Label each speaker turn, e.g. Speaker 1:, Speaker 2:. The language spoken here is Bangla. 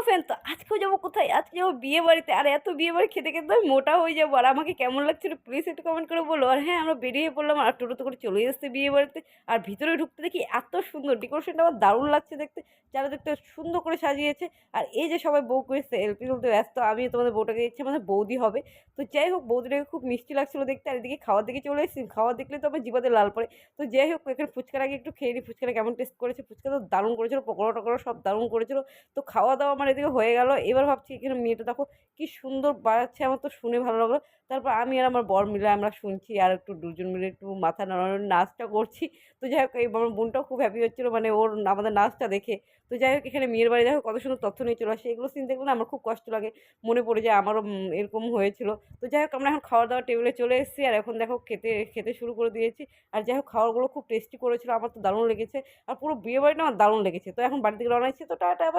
Speaker 1: ফ্যান তো আজকেও যাবো কোথায়, আজকে যাবো বিয়ে বাড়িতে। আর এত বিয়ে বাড়ি খেতে খেতে আমি মোটা হয়ে যাবো। আর আমাকে কেমন লাগছিল প্লিজ একটু কমেন্ট করে বলো। আর হ্যাঁ, আমরা বেরিয়ে পড়লাম আর টোটোতে করে চলে এসেছি বিয়ে বাড়িতে। আর ভিতরে ঢুকতে দেখি এত সুন্দর ডেকোরেশনটা, আমার দারুণ লাগছে দেখতে। যারা দেখতে সুন্দর করে সাজিয়েছে। আর এই যে সবাই বউ করে সেলফি তুলতে ব্যস্ত, আমি তোমাদের বউটাকে দিচ্ছি, আমাদের বৌদি হবে। তো যাই হোক, বৌদিটাকে খুব মিষ্টি লাগছিল দেখতে। আর এদিকে খাওয়ার দিকে চলে এসেছি, খাওয়া দেখলে তো আমার জিভাতে লাল পড়ে। তো যাই হোক, এখানে ফুচকার আগে একটু খেয়ে নিই, ফুচকাটা কেমন টেস্ট করেছে। ফুচকা তো দারুণ করেছিল, পকোড়া টকোড়া সব দারুণ করেছিল। তো খাওয়া দাওয়া আমার এদিকে হয়ে গেল। এবার ভাবছি এখানে মেয়েটা দেখো কি সুন্দর বাজাচ্ছে, আমার তো শুনে ভালো লাগলো। তারপর আমি আর আমার বর মিলে আমরা শুনছি, আর একটু দুজন মিলে একটু মাথা নাড়ানোর নাচটা করছি। তো যাই হোক, এই আমার বোনটাও খুব হ্যাপি হচ্ছিলো, মানে ওর আমাদের নাচটা দেখে। তো যাই হোক, এখানে মেয়ের বাড়ি দেখো কত সুন্দর তথ্য নিয়ে চলে আসে। এগুলো সিন দেখলে না আমার খুব কষ্ট লাগে, মনে পড়ে যায় আমারও এরকম হয়েছিল। তো যাই হোক, আমরা এখন খাওয়া দাওয়ার টেবিলে চলে এসেছি, আর এখন দেখো খেতে খেতে শুরু করে দিয়েছি। আর যাই হোক, খাবারগুলো খুব টেস্টি করেছিল, আমার তো দারুণ লেগেছে। আর পুরো বিয়ে বাড়িটা আমার দারুণ লেগেছে। তো এখন বাড়ি থেকে রওনা হচ্ছে, তো টাটা।